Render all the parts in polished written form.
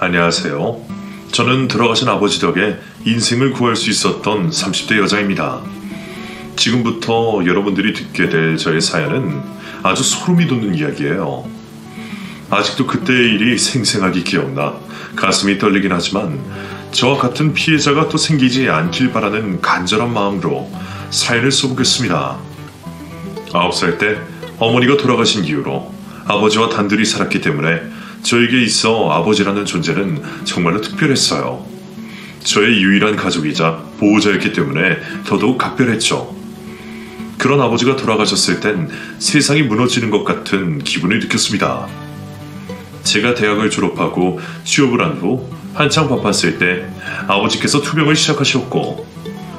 안녕하세요. 저는 돌아가신 아버지 덕에 인생을 구할 수 있었던 30대 여자입니다. 지금부터 여러분들이 듣게 될 저의 사연은 아주 소름이 돋는 이야기예요. 아직도 그때의 일이 생생하게 기억나 가슴이 떨리긴 하지만 저와 같은 피해자가 또 생기지 않길 바라는 간절한 마음으로 사연을 써보겠습니다. 9살 때 어머니가 돌아가신 이후로 아버지와 단둘이 살았기 때문에 저에게 있어 아버지라는 존재는 정말로 특별했어요. 저의 유일한 가족이자 보호자였기 때문에 더더욱 각별했죠. 그런 아버지가 돌아가셨을 땐 세상이 무너지는 것 같은 기분을 느꼈습니다. 제가 대학을 졸업하고 취업을 한 후 한창 바빴을 때 아버지께서 투병을 시작하셨고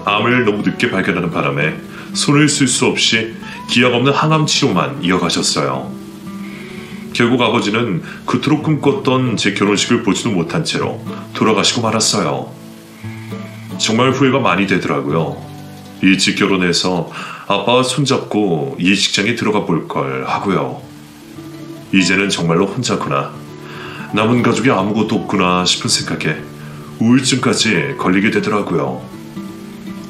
암을 너무 늦게 발견하는 바람에 손을 쓸 수 없이 기약 없는 항암 치료만 이어가셨어요. 결국 아버지는 그토록 꿈꿨던 제 결혼식을 보지도 못한 채로 돌아가시고 말았어요. 정말 후회가 많이 되더라고요. 일찍 결혼해서 아빠와 손잡고 예식장에 들어가 볼 걸 하고요. 이제는 정말로 혼자구나. 남은 가족이 아무것도 없구나 싶은 생각에 우울증까지 걸리게 되더라고요.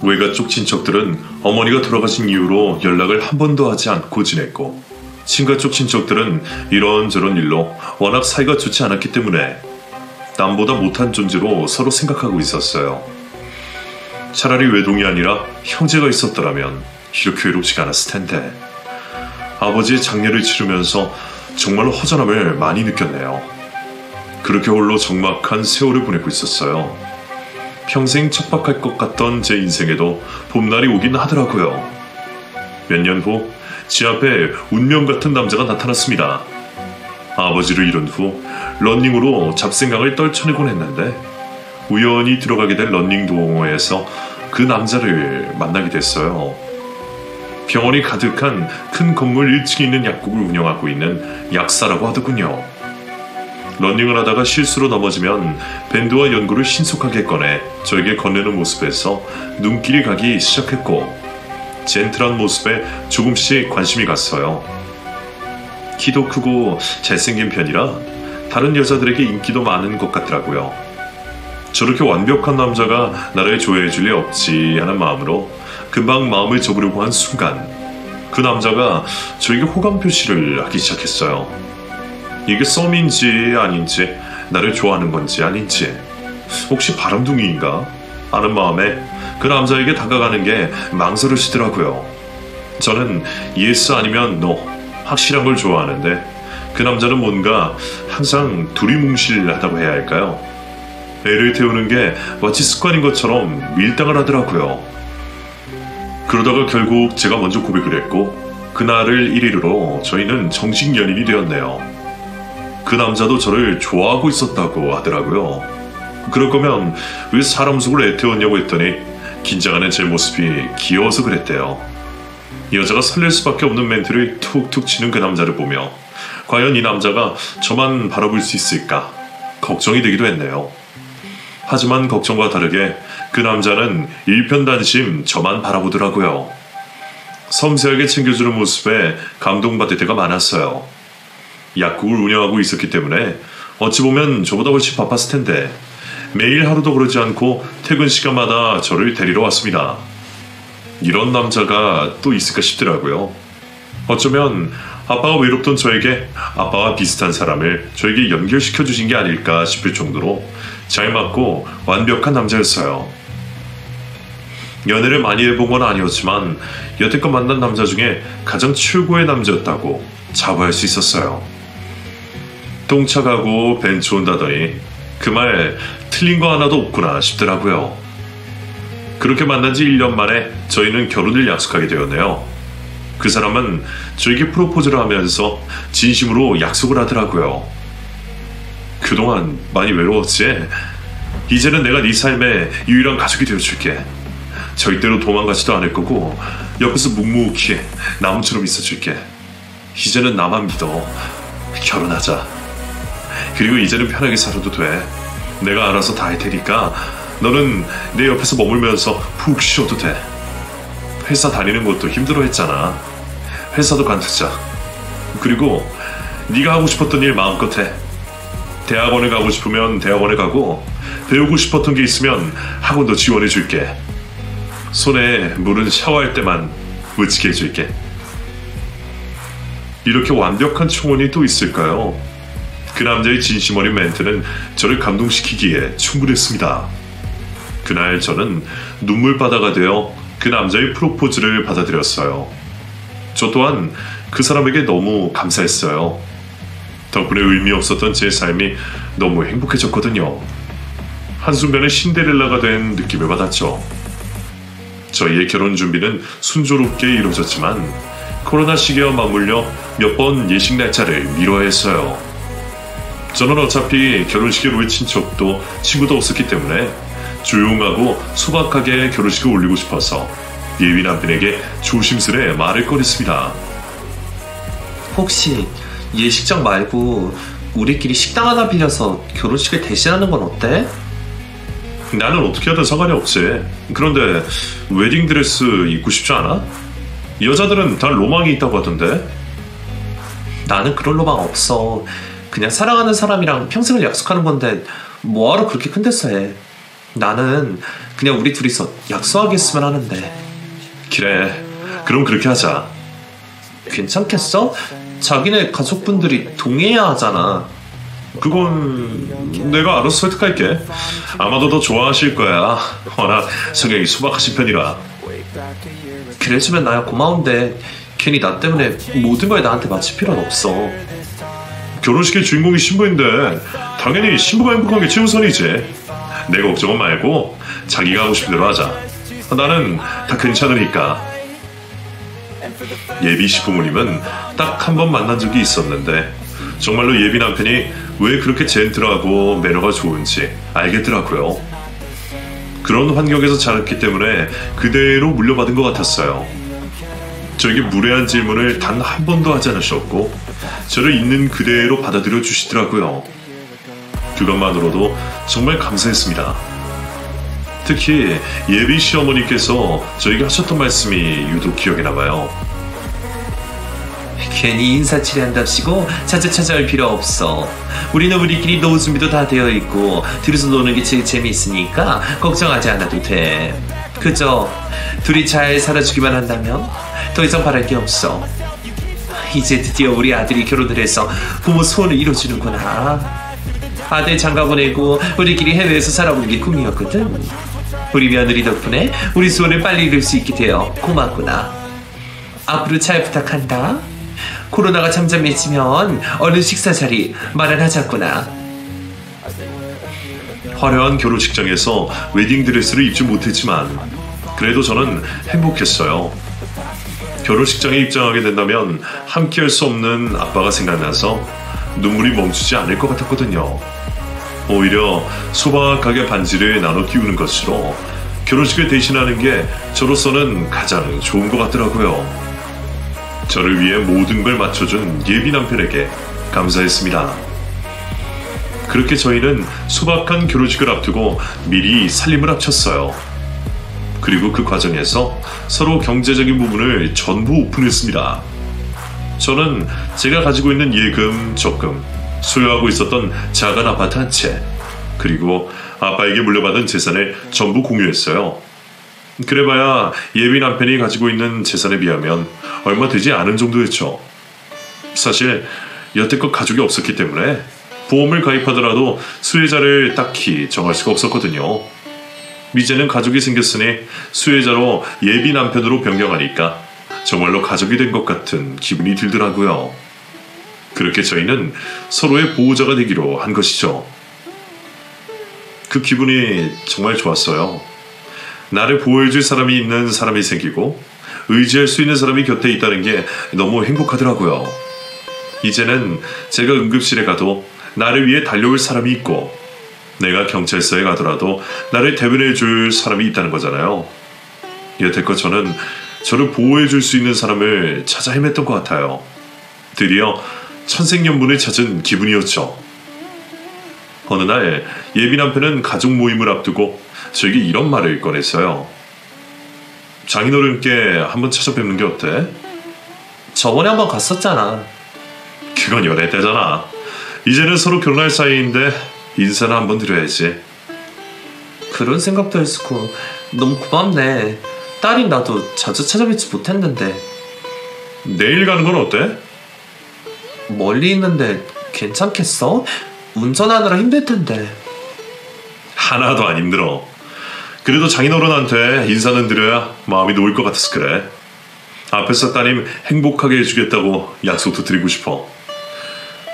외가 쪽 친척들은 어머니가 돌아가신 이후로 연락을 한 번도 하지 않고 지냈고, 친가 쪽 친척들은 이런저런 일로 워낙 사이가 좋지 않았기 때문에 남보다 못한 존재로 서로 생각하고 있었어요. 차라리 외동이 아니라 형제가 있었더라면 이렇게 외롭지가 않았을 텐데. 아버지의 장례를 치르면서 정말로 허전함을 많이 느꼈네요. 그렇게 홀로 적막한 세월을 보내고 있었어요. 평생 척박할 것 같던 제 인생에도 봄날이 오긴 하더라고요. 몇 년 후 제 앞에 운명 같은 남자가 나타났습니다. 아버지를 잃은 후 러닝으로 잡생각을 떨쳐내곤 했는데 우연히 들어가게 된 러닝 동호회에서 그 남자를 만나게 됐어요. 병원이 가득한 큰 건물 1층에 있는 약국을 운영하고 있는 약사라고 하더군요. 러닝을 하다가 실수로 넘어지면 밴드와 연고를 신속하게 꺼내 저에게 건네는 모습에서 눈길이 가기 시작했고, 젠틀한 모습에 조금씩 관심이 갔어요. 키도 크고 잘생긴 편이라 다른 여자들에게 인기도 많은 것 같더라고요. 저렇게 완벽한 남자가 나를 좋아해줄 리 없지 하는 마음으로 금방 마음을 접으려고 한 순간 그 남자가 저에게 호감 표시를 하기 시작했어요. 이게 썸인지 아닌지, 나를 좋아하는 건지 아닌지, 혹시 바람둥이인가 하는 마음에 그 남자에게 다가가는 게 망설여지더라고요. 저는 예스 아니면 노, 확실한 걸 좋아하는데 그 남자는 뭔가 항상 두리뭉실하다고 해야 할까요? 애를 태우는 게 마치 습관인 것처럼 밀당을 하더라고요. 그러다가 결국 제가 먼저 고백을 했고 그날을 1일로 저희는 정식 연인이 되었네요. 그 남자도 저를 좋아하고 있었다고 하더라고요. 그럴 거면 왜 사람 속을 애태웠냐고 했더니 긴장하는 제 모습이 귀여워서 그랬대요. 여자가 설렐 수밖에 없는 멘트를 툭툭 치는 그 남자를 보며 과연 이 남자가 저만 바라볼 수 있을까 걱정이 되기도 했네요. 하지만 걱정과 다르게 그 남자는 일편단심 저만 바라보더라고요. 섬세하게 챙겨주는 모습에 감동받을 때가 많았어요. 약국을 운영하고 있었기 때문에 어찌 보면 저보다 훨씬 바빴을 텐데 매일 하루도 그러지 않고 퇴근 시간마다 저를 데리러 왔습니다. 이런 남자가 또 있을까 싶더라고요. 어쩌면 아빠가 외롭던 저에게 아빠와 비슷한 사람을 저에게 연결시켜 주신 게 아닐까 싶을 정도로 잘 맞고 완벽한 남자였어요. 연애를 많이 해본 건 아니었지만 여태껏 만난 남자 중에 가장 최고의 남자였다고 자부할 수 있었어요. 똥차 가고 벤츠 온다더니 그 말 틀린 거 하나도 없구나 싶더라고요. 그렇게 만난 지 1년 만에 저희는 결혼을 약속하게 되었네요. 그 사람은 저에게 프로포즈를 하면서 진심으로 약속을 하더라고요. 그동안 많이 외로웠지? 이제는 내가 네 삶의 유일한 가족이 되어줄게. 절대로 도망가지도 않을 거고 옆에서 묵묵히 나무처럼 있어줄게. 이제는 나만 믿어. 결혼하자. 그리고 이제는 편하게 살아도 돼. 내가 알아서 다 할 테니까 너는 내 옆에서 머물면서 푹 쉬어도 돼. 회사 다니는 것도 힘들어 했잖아. 회사도 관두자. 그리고 네가 하고 싶었던 일 마음껏 해. 대학원에 가고 싶으면 대학원에 가고 배우고 싶었던 게 있으면 학원도 지원해 줄게. 손에 물은 샤워할 때만 묻히게 해줄게. 이렇게 완벽한 충원이 또 있을까요? 그 남자의 진심 어린 멘트는 저를 감동시키기에 충분했습니다. 그날 저는 눈물바다가 되어 그 남자의 프로포즈를 받아들였어요. 저 또한 그 사람에게 너무 감사했어요. 덕분에 의미 없었던 제 삶이 너무 행복해졌거든요. 한순간에 신데렐라가 된 느낌을 받았죠. 저희의 결혼 준비는 순조롭게 이루어졌지만 코로나 시기와 맞물려 몇 번 예식 날짜를 미뤄야 했어요. 저는 어차피 결혼식에 올 친척도 친구도 없었기 때문에 조용하고 소박하게 결혼식을 올리고 싶어서 예비 남편에게 조심스레 말을 꺼냈습니다. 혹시 예식장 말고 우리끼리 식당 하나 빌려서 결혼식을 대신하는 건 어때? 나는 어떻게 하든 상관이 없지. 그런데 웨딩드레스 입고 싶지 않아? 여자들은 다 로망이 있다고 하던데. 나는 그런 로망 없어. 그냥 사랑하는 사람이랑 평생을 약속하는 건데 뭐하러 그렇게 큰 데서 해. 나는 그냥 우리 둘이서 약속하겠으면 하는데. 그래, 그럼 그렇게 하자. 괜찮겠어? 자기네 가족분들이 동의해야 하잖아. 그건 내가 알아서 설득할게. 아마도 더 좋아하실 거야. 워낙 성향이 소박하신 편이라. 그래주면 나야 고마운데 괜히 나 때문에 모든 걸 나한테 맞출 필요는 없어. 결혼식의 주인공이 신부인데 당연히 신부가 행복한 게 최우선이지. 내 걱정은 말고 자기가 하고 싶은 대로 하자. 나는 다 괜찮으니까. 예비 시부모님은 딱 한 번 만난 적이 있었는데 정말로 예비 남편이 왜 그렇게 젠틀하고 매너가 좋은지 알겠더라고요. 그런 환경에서 자랐기 때문에 그대로 물려받은 것 같았어요. 저에게 무례한 질문을 단 한 번도 하지 않으셨고 저를 있는 그대로 받아들여 주시더라고요. 그것만으로도 정말 감사했습니다. 특히 예비 시어머니께서 저에게 하셨던 말씀이 유독 기억에 남아요. 괜히 인사치레한답시고 찾아올 필요 없어. 우리는 우리끼리 노후 준비도 다 되어 있고 둘이서 노는 게 제일 재미있으니까 걱정하지 않아도 돼. 그저 둘이 잘 살아주기만 한다면 더 이상 바랄 게 없어. 이제 드디어 우리 아들이 결혼을 해서 부모 소원을 이뤄주는구나. 아들 장가 보내고 우리끼리 해외에서 살아보는 게 꿈이었거든. 우리 며느리 덕분에 우리 소원을 빨리 이룰 수 있게 되어 고맙구나. 앞으로 잘 부탁한다. 코로나가 잠잠해지면 얼른 식사 자리 마련하자꾸나. 화려한 결혼식장에서 웨딩드레스를 입지 못했지만 그래도 저는 행복했어요. 결혼식장에 입장하게 된다면 함께할 수 없는 아빠가 생각나서 눈물이 멈추지 않을 것 같았거든요. 오히려 소박하게 반지를 나눠 끼우는 것으로 결혼식을 대신하는 게 저로서는 가장 좋은 것 같더라고요. 저를 위해 모든 걸 맞춰준 예비 남편에게 감사했습니다. 그렇게 저희는 소박한 결혼식을 앞두고 미리 살림을 합쳤어요. 그리고 그 과정에서 서로 경제적인 부분을 전부 오픈했습니다. 저는 제가 가지고 있는 예금, 적금, 소유하고 있었던 작은 아파트 한 채, 그리고 아빠에게 물려받은 재산을 전부 공유했어요. 그래봐야 예비 남편이 가지고 있는 재산에 비하면 얼마 되지 않은 정도였죠. 사실 여태껏 가족이 없었기 때문에 보험을 가입하더라도 수혜자를 딱히 정할 수가 없었거든요. 이제는 가족이 생겼으니 수혜자로 예비 남편으로 변경하니까 정말로 가족이 된 것 같은 기분이 들더라고요. 그렇게 저희는 서로의 보호자가 되기로 한 것이죠. 그 기분이 정말 좋았어요. 나를 보호해줄 사람이 있는 사람이 생기고 의지할 수 있는 사람이 곁에 있다는 게 너무 행복하더라고요. 이제는 제가 응급실에 가도 나를 위해 달려올 사람이 있고 내가 경찰서에 가더라도 나를 대변해줄 사람이 있다는 거잖아요. 여태껏 저는 저를 보호해줄 수 있는 사람을 찾아 헤맸던 것 같아요. 드디어 천생연분을 찾은 기분이었죠. 어느 날 예비 남편은 가족 모임을 앞두고 저에게 이런 말을 꺼냈어요. 장인어른께 한번 찾아뵙는 게 어때? 저번에 한번 갔었잖아. 그건 연애 때잖아. 이제는 서로 결혼할 사이인데 인사는 한번 드려야지. 그런 생각도 했고 너무 고맙네. 딸인 나도 자주 찾아뵙지 못했는데. 내일 가는 건 어때? 멀리 있는데 괜찮겠어? 운전하느라 힘들 텐데. 하나도 안 힘들어. 그래도 장인어른한테 인사는 드려야 마음이 놓을 것 같아서 그래. 앞에서 따님 행복하게 해주겠다고 약속도 드리고 싶어.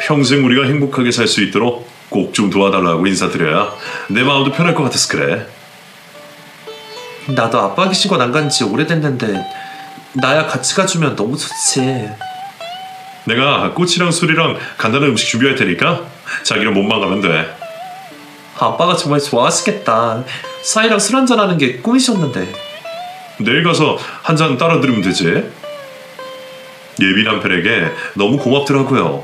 평생 우리가 행복하게 살 수 있도록 꼭 좀 도와달라고 인사드려야 내 마음도 편할 것 같아서 그래. 나도 아빠 계신 곳 안 간 지 오래됐는데 나야 같이 가주면 너무 좋지. 내가 꽃이랑 술이랑 간단한 음식 준비할 테니까 자기는 몸만 가면 돼. 아빠가 정말 좋아하시겠다. 사이랑 술 한잔하는 게 꿈이셨는데. 내일 가서 한 잔 따라 드리면 되지. 예비 남편에게 너무 고맙더라고요.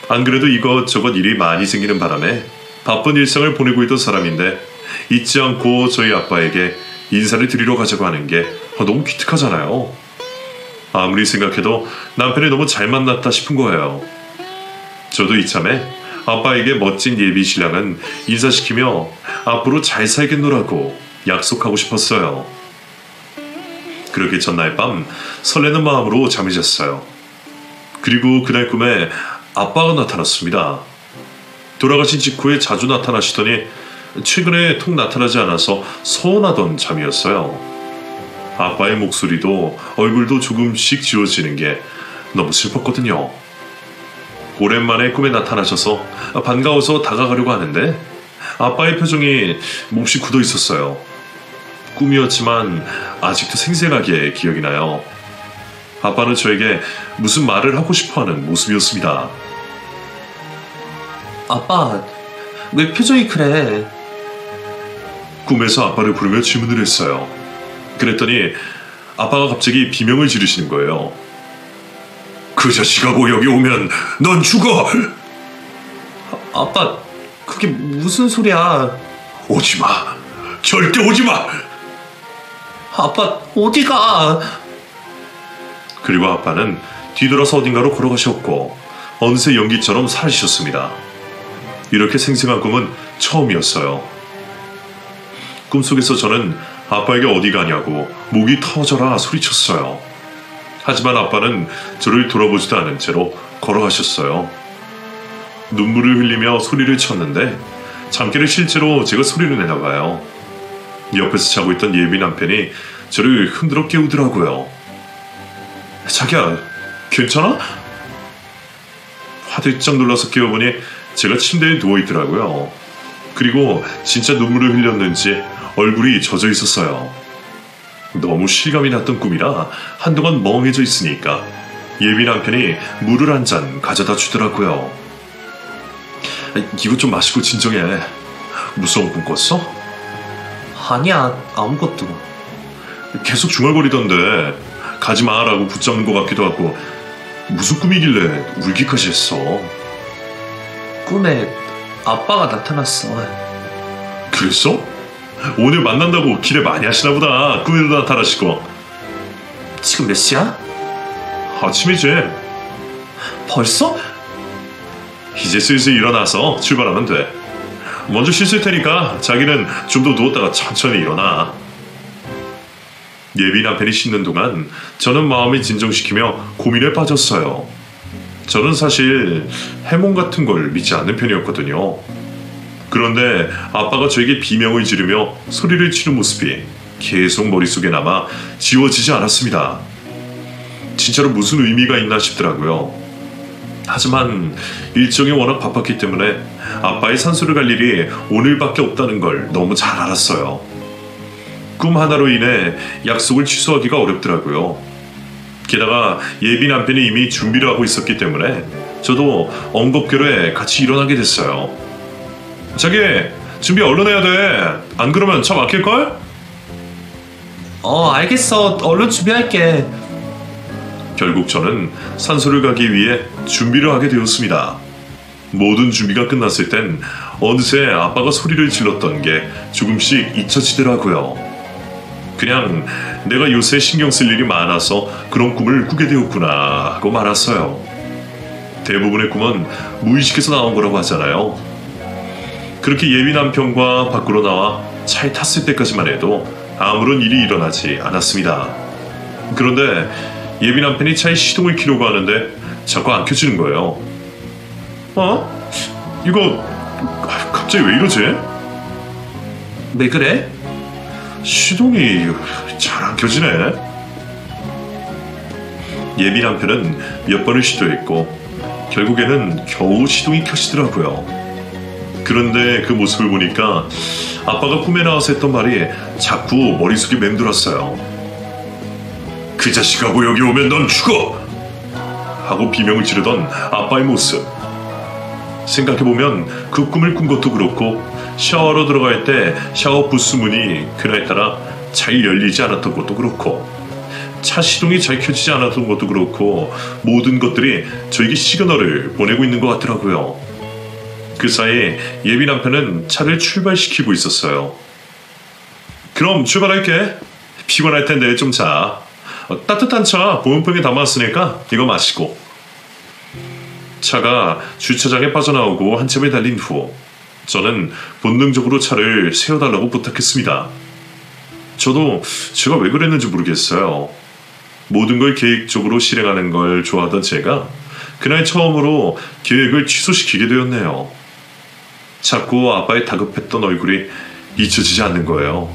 안 그래도 이것저것 일이 많이 생기는 바람에 바쁜 일상을 보내고 있던 사람인데 잊지 않고 저희 아빠에게 인사를 드리러 가자고 하는 게 너무 기특하잖아요. 아무리 생각해도 남편이 너무 잘 만났다 싶은 거예요. 저도 이참에 아빠에게 멋진 예비 신랑은 인사시키며 앞으로 잘 살겠노라고 약속하고 싶었어요. 그렇게 전날 밤 설레는 마음으로 잠이 잤어요. 그리고 그날 꿈에 아빠가 나타났습니다. 돌아가신 직후에 자주 나타나시더니 최근에 통 나타나지 않아서 서운하던 잠이었어요. 아빠의 목소리도 얼굴도 조금씩 지워지는 게 너무 슬펐거든요. 오랜만에 꿈에 나타나셔서 반가워서 다가가려고 하는데 아빠의 표정이 몹시 굳어 있었어요. 꿈이었지만 아직도 생생하게 기억이 나요. 아빠는 저에게 무슨 말을 하고 싶어하는 모습이었습니다. 아빠, 왜 표정이 그래? 꿈에서 아빠를 부르며 질문을 했어요. 그랬더니 아빠가 갑자기 비명을 지르시는 거예요. 그 자식하고 여기 오면 넌 죽어! 아빠, 그게 무슨 소리야? 오지마! 절대 오지마! 아빠, 어디가? 그리고 아빠는 뒤돌아서 어딘가로 걸어가셨고 어느새 연기처럼 사라지셨습니다. 이렇게 생생한 꿈은 처음이었어요. 꿈속에서 저는 아빠에게 어디 가냐고 목이 터져라 소리쳤어요. 하지만 아빠는 저를 돌아보지도 않은 채로 걸어가셨어요. 눈물을 흘리며 소리를 쳤는데 잠결에 실제로 제가 소리를 내나 봐요. 옆에서 자고 있던 예비 남편이 저를 흔들어 깨우더라고요. 자기야, 괜찮아? 화들짝 놀라서 깨워보니 제가 침대에 누워있더라고요. 그리고 진짜 눈물을 흘렸는지 얼굴이 젖어 있었어요. 너무 실감이 났던 꿈이라 한동안 멍해져 있으니까 예비 남편이 물을 한 잔 가져다 주더라고요. 이거 좀 마시고 진정해. 무서운 꿈 꿨어? 아니야, 아무것도. 계속 중얼거리던데 가지 마라고 붙잡는 것 같기도 하고 무슨 꿈이길래 울기까지 했어? 꿈에 아빠가 나타났어. 그랬어? 오늘 만난다고 기대 많이 하시나 보다. 꿈에도 나타나시고. 지금 몇 시야? 아침이지. 벌써? 이제 슬슬 일어나서 출발하면 돼. 먼저 씻을 테니까 자기는 좀 더 누웠다가 천천히 일어나. 예비 남편이 씻는 동안 저는 마음을 진정시키며 고민에 빠졌어요. 저는 사실 해몽 같은 걸 믿지 않는 편이었거든요. 그런데 아빠가 저에게 비명을 지르며 소리를 치는 모습이 계속 머릿속에 남아 지워지지 않았습니다. 진짜로 무슨 의미가 있나 싶더라고요. 하지만 일정이 워낙 바빴기 때문에 아빠의 산소를 갈 일이 오늘밖에 없다는 걸 너무 잘 알았어요. 꿈 하나로 인해 약속을 취소하기가 어렵더라고요. 게다가 예비 남편이 이미 준비를 하고 있었기 때문에 저도 엉겁결에 같이 일어나게 됐어요. 자기, 준비 얼른 해야 돼. 안 그러면 차 막힐걸? 알겠어. 얼른 준비할게. 결국 저는 산소를 가기 위해 준비를 하게 되었습니다. 모든 준비가 끝났을 땐 어느새 아빠가 소리를 질렀던 게 조금씩 잊혀지더라고요. 그냥 내가 요새 신경 쓸 일이 많아서 그런 꿈을 꾸게 되었구나 하고 말았어요. 대부분의 꿈은 무의식에서 나온 거라고 하잖아요. 그렇게 예비 남편과 밖으로 나와 차에 탔을 때까지만 해도 아무런 일이 일어나지 않았습니다. 그런데 예비 남편이 차에 시동을 켜려고 하는데 자꾸 안 켜지는 거예요. 이거 갑자기 왜 이러지? 왜 그래? 시동이 잘 안 켜지네. 예비 남편은 몇 번을 시도했고 결국에는 겨우 시동이 켜지더라고요. 그런데 그 모습을 보니까 아빠가 꿈에 나와서 했던 말이 자꾸 머릿속에 맴돌았어요. 그 자식하고 여기 오면 넌 죽어! 하고 비명을 지르던 아빠의 모습. 생각해보면 그 꿈을 꾼 것도 그렇고 샤워로 들어갈 때 샤워 부스 문이 그날따라 잘 열리지 않았던 것도 그렇고 차 시동이 잘 켜지지 않았던 것도 그렇고 모든 것들이 저에게 시그널을 보내고 있는 것 같더라고요. 그 사이 예비 남편은 차를 출발시키고 있었어요. 그럼 출발할게. 피곤할 텐데 좀 자. 따뜻한 차 보온병에 담았으니까 이거 마시고. 차가 주차장에 빠져나오고 한참을 달린 후 저는 본능적으로 차를 세워달라고 부탁했습니다. 저도 제가 왜 그랬는지 모르겠어요. 모든 걸 계획적으로 실행하는 걸 좋아하던 제가 그날 처음으로 계획을 취소시키게 되었네요. 자꾸 아빠의 다급했던 얼굴이 잊혀지지 않는 거예요.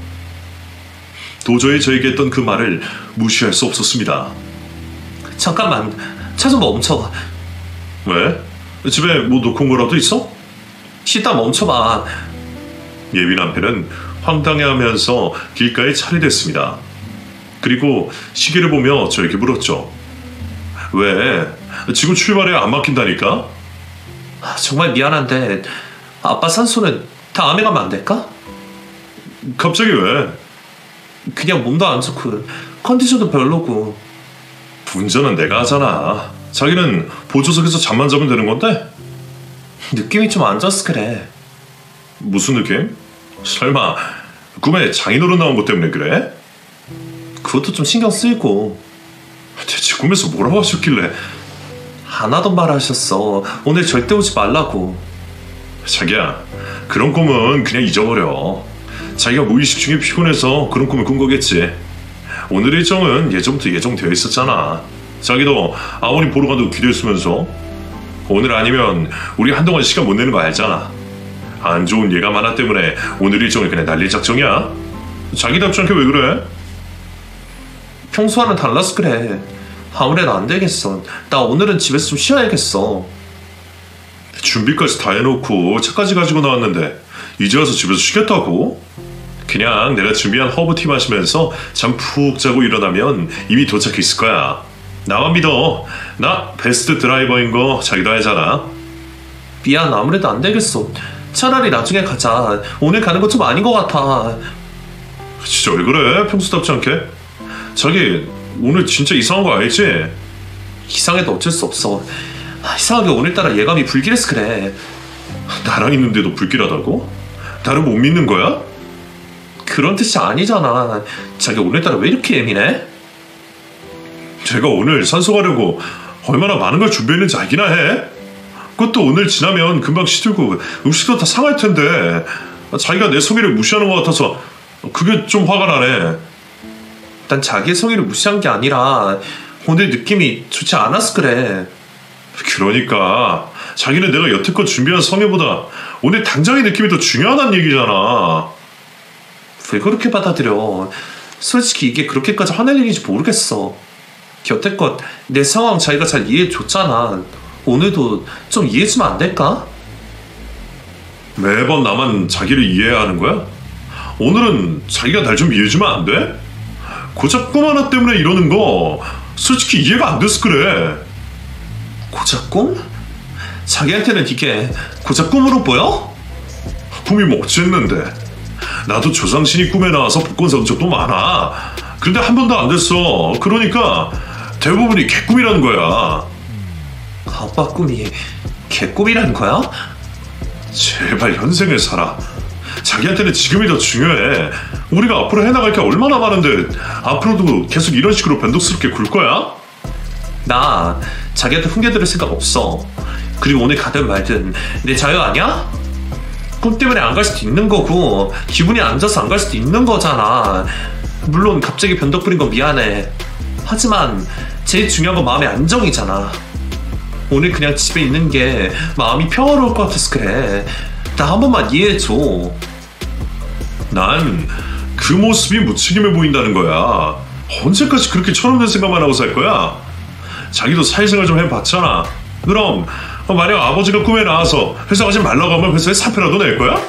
도저히 저에게 했던 그 말을 무시할 수 없었습니다. 잠깐만, 차 좀 멈춰. 왜? 집에 뭐 놓고 온 거라도 있어? 쉬다 멈춰봐. 예비 남편은 황당해하면서 길가에 차를 댔습니다. 그리고 시계를 보며 저에게 물었죠. 왜? 지금 출발에 안 막힌다니까? 정말 미안한데 아빠 산소는 다음에 가면 안 될까? 갑자기 왜? 그냥 몸도 안 좋고 컨디션도 별로고. 운전은 내가 하잖아. 자기는 보조석에서 잠만 자면 되는 건데? 느낌이 좀 안 좋아서 그래. 무슨 느낌? 설마 꿈에 장인어른 나온 것 때문에 그래? 그것도 좀 신경 쓰이고. 대체 꿈에서 뭐라고 하셨길래? 안 하던 말 하셨어. 오늘 절대 오지 말라고. 자기야, 그런 꿈은 그냥 잊어버려. 자기가 무의식 중에 피곤해서 그런 꿈을 꾼 거겠지. 오늘 일정은 예전부터 예정되어 있었잖아. 자기도 아버님 보러 가도 기대했으면서. 오늘 아니면 우리 한동안 시간 못 내는 거 알잖아. 안 좋은 예감 하나 때문에 오늘 일정을 그냥 날릴 작정이야. 자기답지 않게 왜 그래? 평소와는 달라서 그래. 아무래도 안 되겠어. 나 오늘은 집에서 좀 쉬어야겠어. 준비까지 다 해놓고 차까지 가지고 나왔는데 이제 와서 집에서 쉬겠다고? 그냥 내가 준비한 허브티 마시면서 잠 푹 자고 일어나면 이미 도착해 있을 거야. 나만 믿어. 나 베스트 드라이버인 거 자기도 알잖아. 미안, 아무래도 안 되겠어. 차라리 나중에 가자. 오늘 가는 거 좀 아닌 것 같아. 진짜 왜 그래? 평소답지 않게. 자기 오늘 진짜 이상한 거 알지? 이상해도 어쩔 수 없어. 이상하게 오늘따라 예감이 불길해서 그래. 나랑 있는데도 불길하다고? 나를 못 믿는 거야? 그런 뜻이 아니잖아. 자기 오늘따라 왜 이렇게 예민해? 제가 오늘 산소 가려고 얼마나 많은 걸 준비했는지 알기나 해? 그것도 오늘 지나면 금방 시들고 음식도 다 상할 텐데 자기가 내 성의를 무시하는 것 같아서 그게 좀 화가 나네. 난 자기의 성의를 무시한 게 아니라 오늘 느낌이 좋지 않아서 그래. 그러니까 자기는 내가 여태껏 준비한 성의보다 오늘 당장의 느낌이 더 중요하다는 얘기잖아. 왜 그렇게 받아들여? 솔직히 이게 그렇게까지 화낼 일인지 모르겠어. 여태껏 내 상황 자기가 잘 이해해줬잖아. 오늘도 좀 이해해주면 안 될까? 매번 나만 자기를 이해해야 하는 거야? 오늘은 자기가 날 좀 이해해주면 안 돼? 고작 꿈 하나 때문에 이러는 거 솔직히 이해가 안 돼서 그래. 고작 꿈? 자기한테는 이게 고작 꿈으로 보여? 꿈이 뭐 어쨌는데. 나도 조상신이 꿈에 나와서 복권 산 적도 많아. 근데 한 번도 안 됐어. 그러니까 대부분이 개꿈이라는 거야. 아빠 꿈이 개꿈이라는 거야? 제발 현생을 살아. 자기한테는 지금이 더 중요해. 우리가 앞으로 해나갈 게 얼마나 많은데 앞으로도 계속 이런 식으로 변덕스럽게 굴 거야? 나 자기한테 훈계 들을 생각 없어. 그리고 오늘 가든 말든 내 자유 아니야? 꿈 때문에 안 갈 수도 있는 거고 기분이 안 좋아서 안 갈 수도 있는 거잖아. 물론 갑자기 변덕 부린 건 미안해. 하지만 제일 중요한 건 마음의 안정이잖아. 오늘 그냥 집에 있는 게 마음이 평화로울 것 같아서 그래. 나 한 번만 이해해줘. 난 그 모습이 무책임해 보인다는 거야. 언제까지 그렇게 철없는 생각만 하고 살 거야? 자기도 사회생활 좀 해봤잖아. 그럼 만약 아버지가 꿈에 나와서 회사 가지 말라고 하면 회사에 사표라도 낼 거야?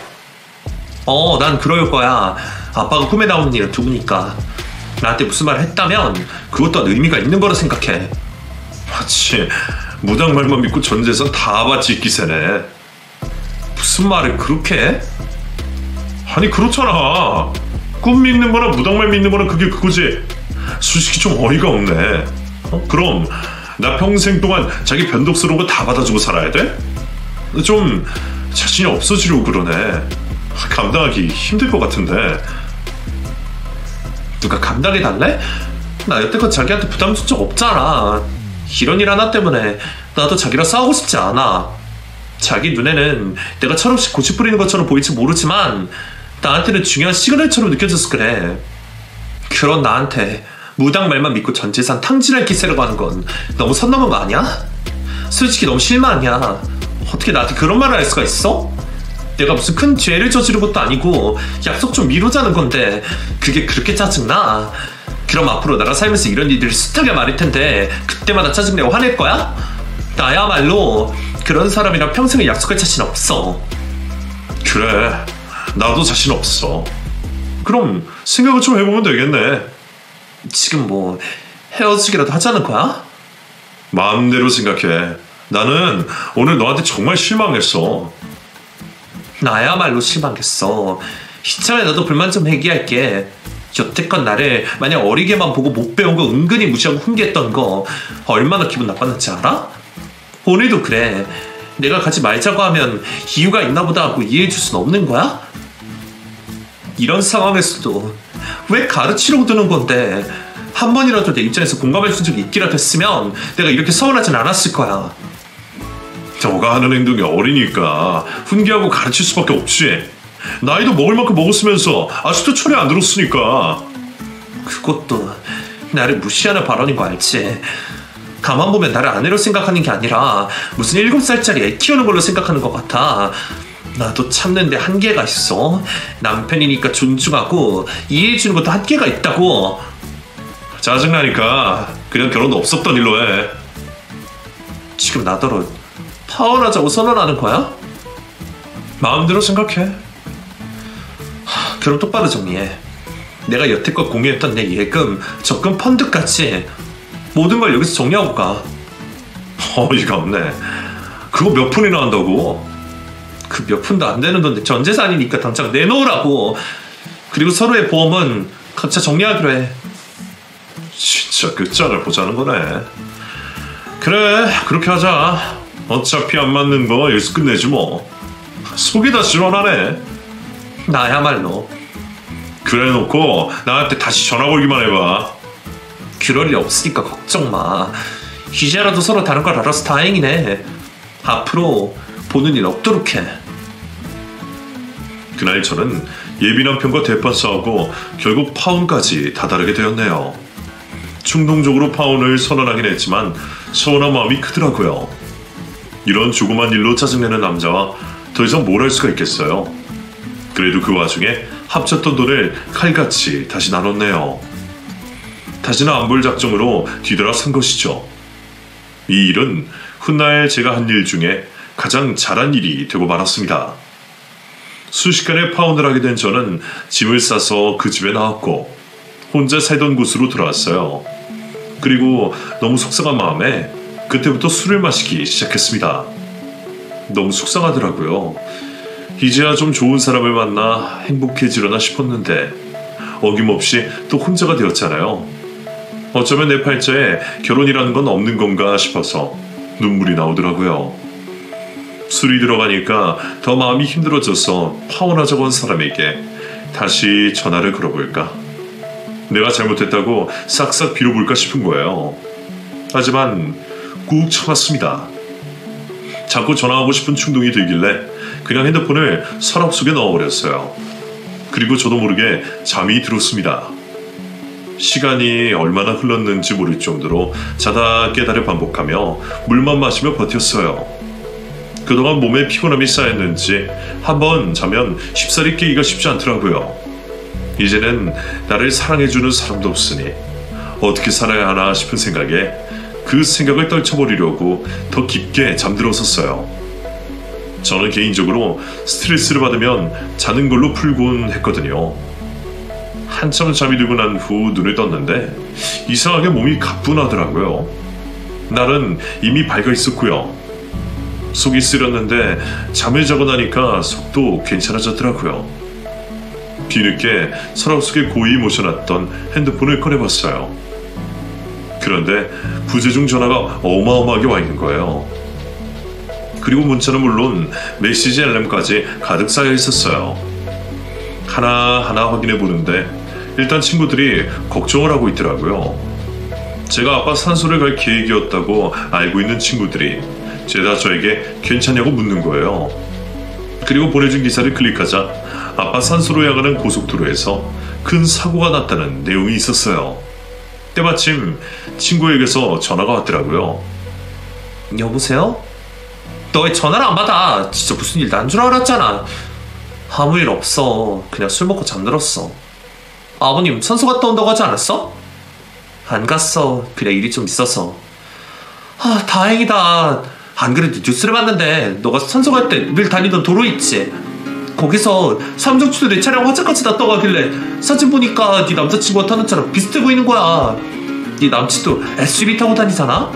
난 그럴 거야. 아빠가 꿈에 나오는 일은 누구니까. 나한테 무슨 말을 했다면 그것 또한 의미가 있는 거라 생각해. 마치 무당 말만 믿고 전 재산 다 바치 기세네. 무슨 말을 그렇게 해? 아니 그렇잖아. 꿈 믿는 거나 무당말 믿는 거나 그게 그거지. 솔직히 좀 어이가 없네. 그럼 나 평생 동안 자기 변덕스러운 거 다 받아주고 살아야 돼? 좀 자신이 없어지려고 그러네. 감당하기 힘들 것 같은데. 누가 감당해달래? 나 여태껏 자기한테 부담 준 적 없잖아. 이런 일 하나 때문에 나도 자기랑 싸우고 싶지 않아. 자기 눈에는 내가 철없이 고집 부리는 것처럼 보일지 모르지만 나한테는 중요한 시그널처럼 느껴져서 그래. 그런 나한테 무당 말만 믿고 전 재산 탕진할 기세라고 하는 건 너무 선 넘은 거 아니야? 솔직히 너무 실망이야. 어떻게 나한테 그런 말을 할 수가 있어? 내가 무슨 큰 죄를 저지른 것도 아니고 약속 좀 미루자는 건데 그게 그렇게 짜증나? 그럼 앞으로 나랑 살면서 이런 일들이 숱하게 많을 텐데 그때마다 짜증내고 화낼 거야? 나야말로 그런 사람이랑 평생을 약속할 자신 없어. 그래, 나도 자신 없어. 그럼 생각을 좀 해보면 되겠네. 지금 뭐 헤어지기라도 하자는 거야? 마음대로 생각해. 나는 오늘 너한테 정말 실망했어. 나야말로 실망했어. 이참에 나도 불만 좀 얘기할게. 여태껏 나를 마냥 어리게만 보고 못 배운 거 은근히 무시하고 훈계했던 거 얼마나 기분 나빴는지 알아? 오늘도 그래. 내가 가지 말자고 하면 이유가 있나 보다 하고 이해해줄 순 없는 거야? 이런 상황에서도 왜 가르치려고 드는 건데 한 번이라도 내 입장에서 공감해 준 적이 있기라도 했으면 내가 이렇게 서운하진 않았을 거야. 너가 하는 행동이 어리니까 훈계하고 가르칠 수밖에 없지. 나이도 먹을 만큼 먹었으면서 아직도 철이 안 들었으니까. 그것도 나를 무시하는 발언인 거 알지? 가만 보면 나를 아내로 생각하는 게 아니라 무슨 7살짜리 애 키우는 걸로 생각하는 것 같아. 나도 참는데 한계가 있어. 남편이니까 존중하고 이해해주는 것도 한계가 있다고. 짜증나니까 그냥 결혼도 없었던 일로 해. 지금 나더러 파혼하자고 선언하는 거야? 마음대로 생각해. 그럼 똑바로 정리해. 내가 여태껏 공유했던 내 예금, 적금, 펀드까지 모든 걸 여기서 정리하고 가. 어이가 없네. 그거 몇 푼이나 한다고? 그 몇 푼도 안 되는 돈데 전 재산이니까 당장 내놓으라고. 그리고 서로의 보험은 각자 정리하기로 해. 진짜 끝장을 보자는 거네. 그래, 그렇게 하자. 어차피 안 맞는 거 여기서 끝내지 뭐. 속이 다 시원하네. 나야말로. 그래 놓고 나한테 다시 전화 걸기만 해봐. 그럴 일 없으니까 걱정 마. 이제라도 서로 다른 걸 알아서 다행이네. 앞으로 보는 일 없도록 해. 그날 저는 예비 남편과 대판 싸우고 결국 파혼까지 다다르게 되었네요. 충동적으로 파혼을 선언하긴 했지만 서운한 마음이 크더라고요. 이런 조그만 일로 짜증내는 남자와 더 이상 뭘 할 수가 있겠어요. 그래도 그 와중에 합쳤던 돈을 칼같이 다시 나눴네요. 다시는 안 볼 작정으로 뒤돌아 선 것이죠. 이 일은 훗날 제가 한 일 중에 가장 잘한 일이 되고 말았습니다. 순식간에 파혼을 하게 된 저는 짐을 싸서 그 집에 나왔고 혼자 살던 곳으로 돌아왔어요. 그리고 너무 속상한 마음에 그때부터 술을 마시기 시작했습니다. 너무 속상하더라고요. 이제야 좀 좋은 사람을 만나 행복해지려나 싶었는데 어김없이 또 혼자가 되었잖아요. 어쩌면 내 팔자에 결혼이라는 건 없는 건가 싶어서 눈물이 나오더라고요. 술이 들어가니까 더 마음이 힘들어져서 파혼하자고 한 사람에게 다시 전화를 걸어볼까? 내가 잘못했다고 싹싹 빌어볼까 싶은 거예요. 하지만 꾹 참았습니다. 자꾸 전화하고 싶은 충동이 들길래 그냥 핸드폰을 서랍 속에 넣어버렸어요. 그리고 저도 모르게 잠이 들었습니다. 시간이 얼마나 흘렀는지 모를 정도로 자다 깨달을 반복하며 물만 마시며 버텼어요. 그동안 몸에 피곤함이 쌓였는지 한번 자면 쉽사리 깨기가 쉽지 않더라고요. 이제는 나를 사랑해주는 사람도 없으니 어떻게 살아야 하나 싶은 생각에 그 생각을 떨쳐버리려고 더 깊게 잠들었었어요. 저는 개인적으로 스트레스를 받으면 자는 걸로 풀곤 했거든요. 한참 잠이 들고 난 후 눈을 떴는데 이상하게 몸이 가뿐하더라고요. 날은 이미 밝아 있었고요. 속이 쓰렸는데 잠을 자고 나니까 속도 괜찮아졌더라고요. 뒤늦게 서랍 속에 고이 모셔놨던 핸드폰을 꺼내봤어요. 그런데 부재중 전화가 어마어마하게 와 있는 거예요. 그리고 문자는 물론 메시지 알람까지 가득 쌓여 있었어요. 하나하나 확인해 보는데 일단 친구들이 걱정을 하고 있더라고요. 제가 아빠 산소를 갈 계획이었다고 알고 있는 친구들이 죄다 저에게 괜찮냐고 묻는 거예요. 그리고 보내준 기사를 클릭하자 아빠 산소로 향하는 고속도로에서 큰 사고가 났다는 내용이 있었어요. 때마침 친구에게서 전화가 왔더라고요. 여보세요? 너 왜 전화를 안 받아? 진짜 무슨 일 난 줄 알았잖아. 아무 일 없어. 그냥 술 먹고 잠들었어. 아버님 산소 갔다 온다고 하지 않았어? 안 갔어. 그냥 일이 좀 있어서. 아, 다행이다. 안 그래도 뉴스를 봤는데 너가 산소 갈 때 늘 다니던 도로 있지? 거기서 삼중추도 내 차량 화재까지 다 떠가길래 사진 보니까 네 남자친구가 타는 차랑 비슷해 보이는 거야. 네 남친도 SUV 타고 다니잖아?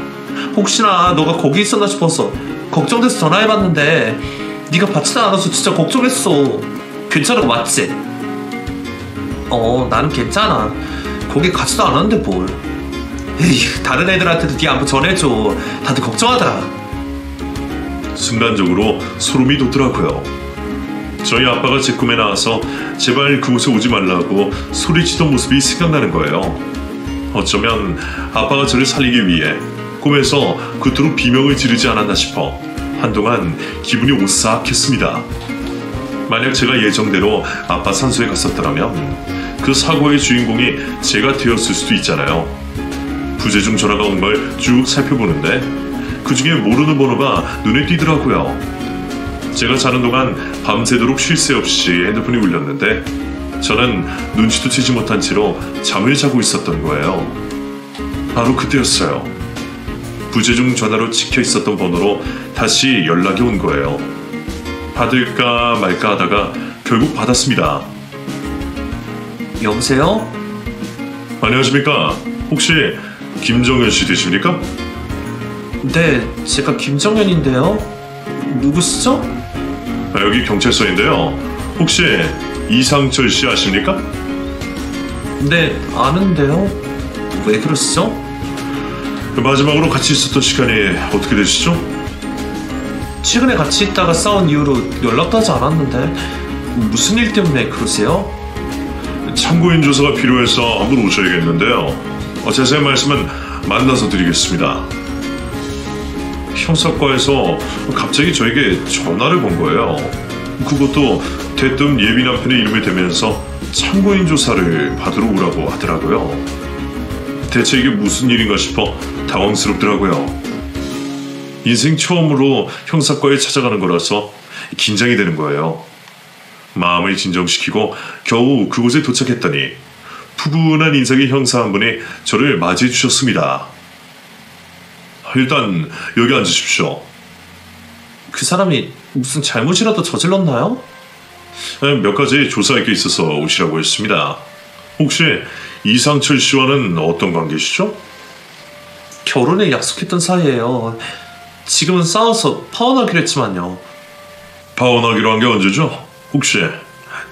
혹시나 너가 거기 있었나 싶어서 걱정돼서 전화해봤는데 네가 받지도 않아서 진짜 걱정했어. 괜찮은 거 맞지? 나는 괜찮아. 거기 가지도 않았는데 뭘. 에휴, 다른 애들한테도 네 안부 전해줘. 다들 걱정하더라. 순간적으로 소름이 돋더라고요. 저희 아빠가 제 꿈에 나와서 제발 그곳에 오지 말라고 소리치던 모습이 생각나는 거예요. 어쩌면 아빠가 저를 살리기 위해 꿈에서 그토록 비명을 지르지 않았나 싶어 한동안 기분이 오싹했습니다. 만약 제가 예정대로 아빠 산소에 갔었더라면 그 사고의 주인공이 제가 되었을 수도 있잖아요. 부재중 전화가 온 걸 쭉 살펴보는데 그 중에 모르는 번호가 눈에 띄더라고요. 제가 자는 동안 밤새도록 쉴 새 없이 핸드폰이 울렸는데 저는 눈치도 채지 못한 채로 잠을 자고 있었던 거예요. 바로 그때였어요. 부재중 전화로 찍혀 있었던 번호로 다시 연락이 온 거예요. 받을까 말까 하다가 결국 받았습니다. 여보세요? 안녕하십니까? 혹시 김정현 씨 되십니까? 네, 제가 김정현인데요. 누구시죠? 여기 경찰서인데요. 혹시 이상철 씨 아십니까? 네, 아는데요. 왜 그러시죠? 마지막으로 같이 있었던 시간이 어떻게 되시죠? 최근에 같이 있다가 싸운 이후로 연락도 하지 않았는데 무슨 일 때문에 그러세요? 참고인 조사가 필요해서 한번 오셔야겠는데요. 자세한 말씀은 만나서 드리겠습니다. 형사과에서 갑자기 저에게 전화를 건 거예요. 그것도 대뜸 예비 남편의 이름을 대면서 참고인 조사를 받으러 오라고 하더라고요. 대체 이게 무슨 일인가 싶어 당황스럽더라고요. 인생 처음으로 형사과에 찾아가는 거라서 긴장이 되는 거예요. 마음을 진정시키고 겨우 그곳에 도착했더니 푸근한 인상의 형사 한 분이 저를 맞이해 주셨습니다. 일단 여기 앉으십시오. 그 사람이 무슨 잘못이라도 저질렀나요? 몇 가지 조사할 게 있어서 오시라고 했습니다. 혹시 이상철 씨와는 어떤 관계시죠? 결혼에 약속했던 사이예요. 지금은 싸워서 파혼하기로 했지만요. 파혼하기로 한 게 언제죠? 혹시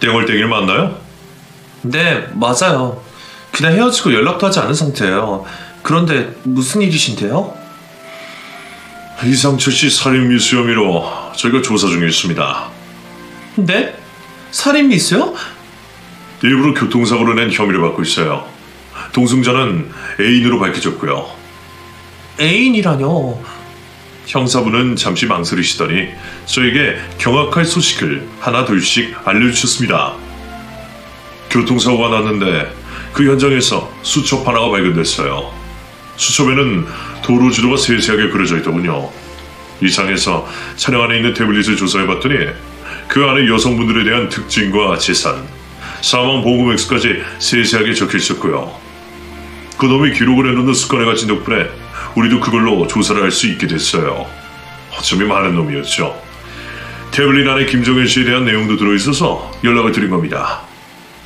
땡월땡이를 만나요? 네, 맞아요. 그냥 헤어지고 연락도 하지 않은 상태예요. 그런데 무슨 일이신데요? 이상철 씨 살인 미수 혐의로 저희가 조사 중에 있습니다. 네? 살인 미수요? 일부러 교통사고로 낸 혐의를 받고 있어요. 동승자는 애인으로 밝혀졌고요. 애인이라뇨? 형사분은 잠시 망설이시더니 저에게 경악할 소식을 하나 둘씩 알려주셨습니다. 교통사고가 났는데 그 현장에서 수첩 하나가 발견됐어요. 수첩에는 도로 지도가 세세하게 그려져 있더군요. 이상해서 차량 안에 있는 태블릿을 조사해봤더니 그 안에 여성분들에 대한 특징과 재산, 사망보험 액수까지 세세하게 적혀 있었고요. 그놈이 기록을 해놓는 습관에 갇힌 덕분에 우리도 그걸로 조사를 할 수 있게 됐어요. 어쩜이 많은 놈이었죠. 태블릿 안에 김정현 씨에 대한 내용도 들어있어서 연락을 드린 겁니다.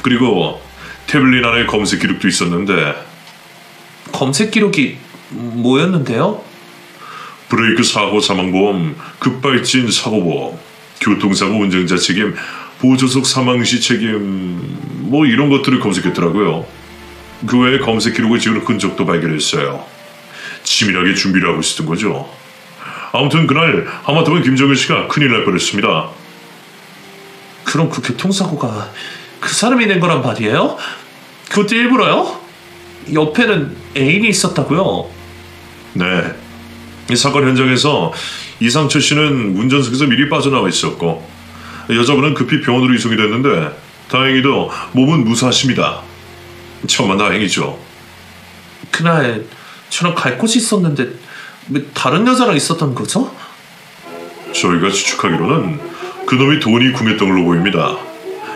그리고 태블릿 안에 검색 기록도 있었는데. 검색 기록이 뭐였는데요? 브레이크 사고 사망보험, 급발진 사고보험, 교통사고 운전자 책임, 보조석 사망시 책임, 뭐 이런 것들을 검색했더라고요. 그 외에 검색 기록을 지우는 흔적도 발견했어요. 치밀하게 준비를 하고 있었던 거죠. 아무튼 그날 하마터면 김정현 씨가 큰일 날 뻔했습니다. 그럼 그 교통사고가 그 사람이 낸 거란 말이에요? 그것도 일부러요? 옆에는 애인이 있었다고요? 네. 이 사건 현장에서 이상철 씨는 운전석에서 미리 빠져나와 있었고 여자분은 급히 병원으로 이송이 됐는데 다행히도 몸은 무사하십니다. 천만 다행이죠. 그날 저랑 갈 곳이 있었는데 왜 다른 여자랑 있었던 거죠? 저희가 추측하기로는 그놈이 돈이 궁했던 걸로 보입니다.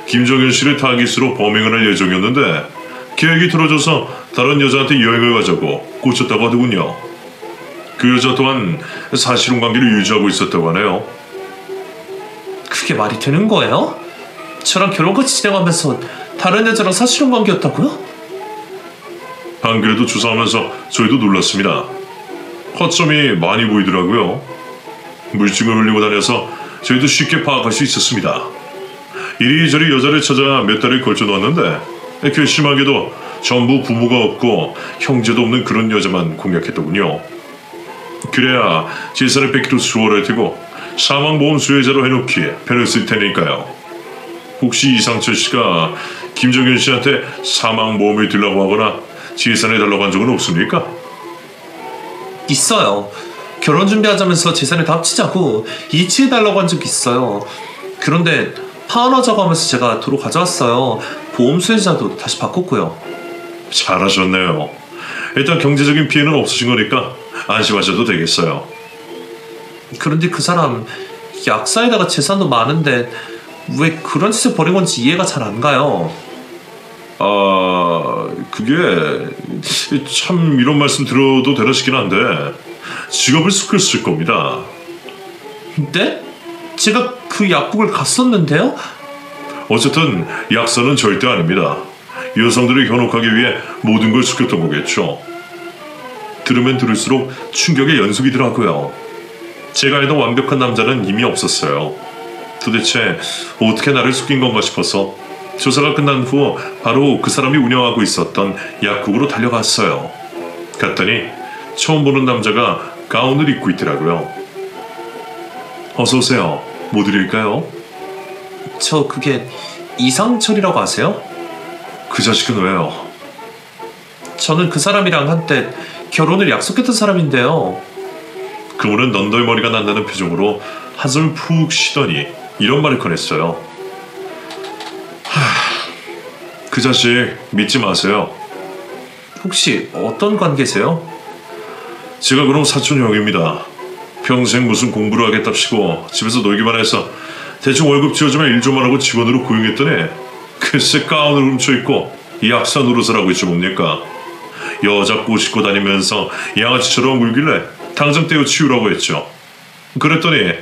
김정현 씨를 타깃으로 범행을 할 예정이었는데 계획이 틀어져서 다른 여자한테 여행을 가자고 꽂혔다고 하더군요. 그 여자 또한 사실혼 관계를 유지하고 있었다고 하네요. 그게 말이 되는 거예요? 저랑 결혼까지 진행하면서 다른 여자랑 사실혼 관계였다고요? 안 그래도 조사하면서 저희도 놀랐습니다. 허점이 많이 보이더라고요. 물증을 흘리고 다녀서 저희도 쉽게 파악할 수 있었습니다. 이리저리 여자를 찾아 몇 달을 걸쳐 놓았는데 괘씸하게도 전부 부모가 없고 형제도 없는 그런 여자만 공략했더군요. 그래야 재산을 뺏기도 수월할 테고 사망보험 수혜자로 해놓기 편을 쓸 테니까요. 혹시 이상철 씨가 김정현 씨한테 사망보험을 들라고 하거나 재산을 달라고 한 적은 없습니까? 있어요. 결혼 준비하자면서 재산을 다 합치자고 이치해달라고 한 적 있어요. 그런데 파혼하자고 하면서 제가 도로 가져왔어요. 보험 수혜자도 다시 바꿨고요. 잘하셨네요. 일단 경제적인 피해는 없으신 거니까 안심하셔도 되겠어요. 그런데 그 사람 약사에다가 재산도 많은데 왜 그런 짓을 벌인 건지 이해가 잘 안 가요. 그게 참 이런 말씀 들어도 되라시긴 한데 직업을 숨겼을 겁니다. 네? 제가 그 약국을 갔었는데요? 어쨌든 약사는 절대 아닙니다. 여성들을 현혹하기 위해 모든 걸 숨겼던 거겠죠. 들으면 들을수록 충격의 연속이더라고요. 제가 알던 완벽한 남자는 이미 없었어요. 도대체 어떻게 나를 숨긴 건가 싶어서 조사가 끝난 후 바로 그 사람이 운영하고 있었던 약국으로 달려갔어요. 갔더니 처음 보는 남자가 가운을 입고 있더라고요. 어서 오세요. 뭐 드릴까요? 저 그게 이상철이라고 아세요? 그 자식은 왜요? 저는 그 사람이랑 한때 결혼을 약속했던 사람인데요. 그분은 넌덜머리가 난다는 표정으로 한숨을 푹 쉬더니 이런 말을 꺼냈어요. 그 자식 믿지 마세요. 혹시 어떤 관계세요? 제가 그럼 사촌 형입니다. 평생 무슨 공부를 하겠답시고 집에서 놀기만 해서 대충 월급 지어주면 일 좀 하라고 직원으로 고용했더니 글쎄 가운을 훔쳐입고 약사 노릇을 하고 있지 뭡니까. 여자 꼬시고 다니면서 양아치처럼 울길래 당장 떼어 치우라고 했죠. 그랬더니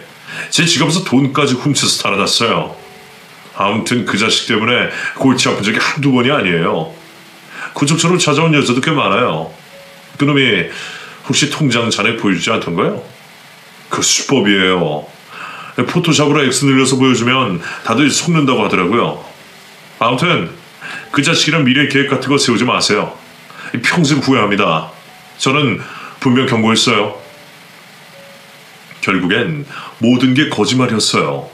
제 지갑에서 돈까지 훔쳐서 달아났어요. 아무튼 그 자식 때문에 골치 아픈 적이 한두 번이 아니에요. 그쪽처럼 찾아온 여자도 꽤 많아요. 그놈이 혹시 통장 잔액 보여주지 않던가요? 그 수법이에요. 포토샵으로 X 늘려서 보여주면 다들 속는다고 하더라고요. 아무튼 그 자식이랑 미래 계획 같은 거 세우지 마세요. 평생 후회합니다. 저는 분명 경고했어요. 결국엔 모든 게 거짓말이었어요.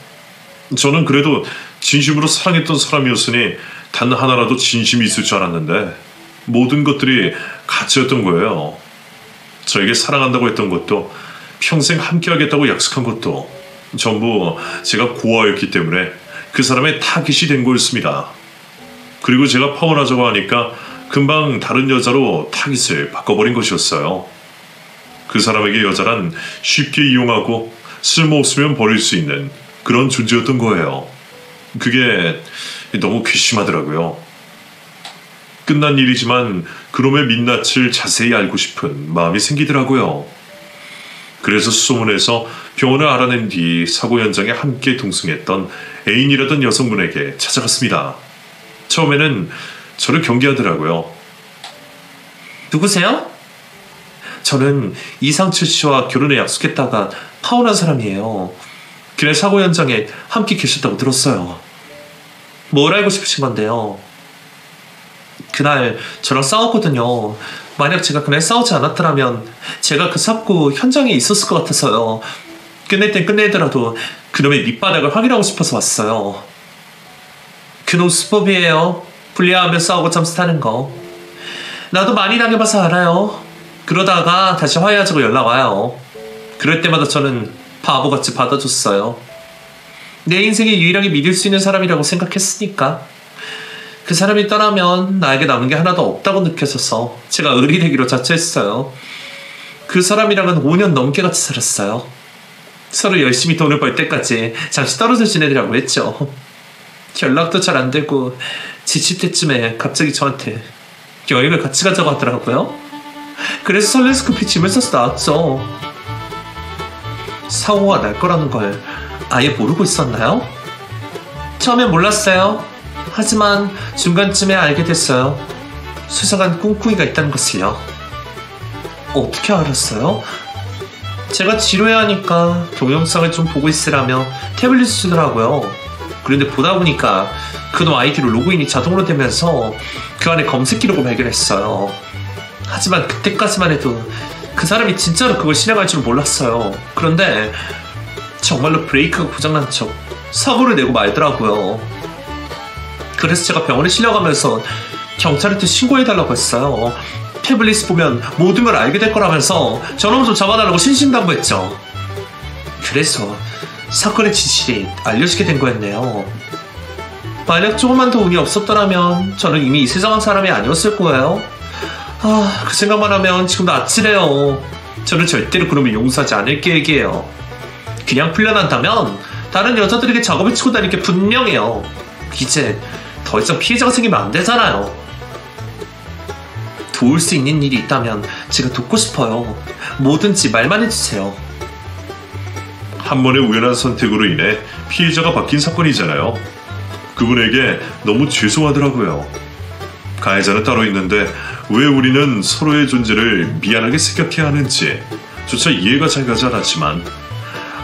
저는 그래도 진심으로 사랑했던 사람이었으니 단 하나라도 진심이 있을 줄 알았는데 모든 것들이 가짜였던 거예요. 저에게 사랑한다고 했던 것도 평생 함께하겠다고 약속한 것도 전부 제가 고아였기 때문에 그 사람의 타깃이 된 거였습니다. 그리고 제가 파혼하자고 하니까 금방 다른 여자로 타깃을 바꿔버린 것이었어요. 그 사람에게 여자란 쉽게 이용하고 쓸모없으면 버릴 수 있는 그런 존재였던 거예요. 그게 너무 괘씸하더라고요. 끝난 일이지만 그놈의 민낯을 자세히 알고 싶은 마음이 생기더라고요. 그래서 수소문해서 병원을 알아낸 뒤 사고 현장에 함께 동승했던 애인이라던 여성분에게 찾아갔습니다. 처음에는 저를 경계하더라고요. 누구세요? 저는 이상철 씨와 결혼을 약속했다가 파혼한 사람이에요. 그날 사고 현장에 함께 계셨다고 들었어요. 뭘 알고 싶으신 건데요? 그날 저랑 싸웠거든요. 만약 제가 그날 싸우지 않았더라면 제가 그 사고 현장에 있었을 것 같아서요. 끝낼 땐 끝내더라도 그놈의 밑바닥을 확인하고 싶어서 왔어요. 그놈 수법이에요. 불리하면 싸우고 잠수타는 거. 나도 많이 당해봐서 알아요. 그러다가 다시 화해하자고 연락 와요. 그럴 때마다 저는 바보같이 받아줬어요. 내 인생에 유일하게 믿을 수 있는 사람이라고 생각했으니까. 그 사람이 떠나면 나에게 남은 게 하나도 없다고 느껴져서 제가 의리내기로 자처했어요. 그 사람이랑은 5년 넘게 같이 살았어요. 서로 열심히 돈을 벌 때까지 잠시 떨어져 지내더라고 했죠. 연락도 잘 안 되고 지칠 때쯤에 갑자기 저한테 여행을 같이 가자고 하더라고요. 그래서 설레서 급히 짐을 싸서 나왔죠. 사고가 날 거라는 걸 아예 모르고 있었나요? 처음엔 몰랐어요. 하지만 중간쯤에 알게 됐어요. 수상한 꿍꿍이가 있다는 것을요. 어떻게 알았어요? 제가 지루해 하니까 동영상을 좀 보고 있으라며 태블릿 주더라고요. 그런데 보다 보니까 그놈 아이디로 로그인이 자동으로 되면서 그 안에 검색 기록을 발견했어요. 하지만 그때까지만 해도 그 사람이 진짜로 그걸 실행할 줄은 몰랐어요. 그런데 정말로 브레이크가 고장난 척 사고를 내고 말더라고요. 그래서 제가 병원에 실려가면서 경찰한테 신고해달라고 했어요. 태블릿 보면 모든 걸 알게 될 거라면서 저놈 좀 잡아달라고 신신당부했죠. 그래서 사건의 진실이 알려지게 된 거였네요. 만약 조금만 더 운이 없었더라면 저는 이미 이 세상 사람이 아니었을 거예요. 그 생각만 하면 지금도 아찔해요. 저는 절대로 그놈을 용서하지 않을 계획이에요. 그냥 풀려난다면 다른 여자들에게 작업을 치고 다닐 게 분명해요. 이제 더 이상 피해자가 생기면 안 되잖아요. 도울 수 있는 일이 있다면 제가 돕고 싶어요. 뭐든지 말만 해주세요. 한 번의 우연한 선택으로 인해 피해자가 바뀐 사건이잖아요. 그분에게 너무 죄송하더라고요. 가해자는 따로 있는데 왜 우리는 서로의 존재를 미안하게 생각해야 하는지 조차 이해가 잘 가지 않았지만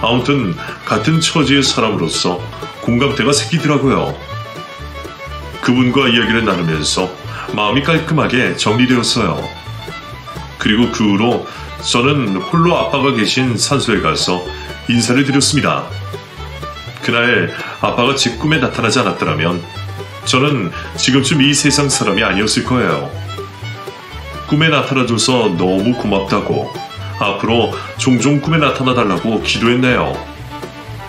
아무튼 같은 처지의 사람으로서 공감대가 생기더라고요. 그분과 이야기를 나누면서 마음이 깔끔하게 정리되었어요. 그리고 그 후로 저는 홀로 아빠가 계신 산소에 가서 인사를 드렸습니다. 그날 아빠가 제 꿈에 나타나지 않았더라면 저는 지금쯤 이 세상 사람이 아니었을 거예요. 꿈에 나타나줘서 너무 고맙다고 앞으로 종종 꿈에 나타나달라고 기도했네요.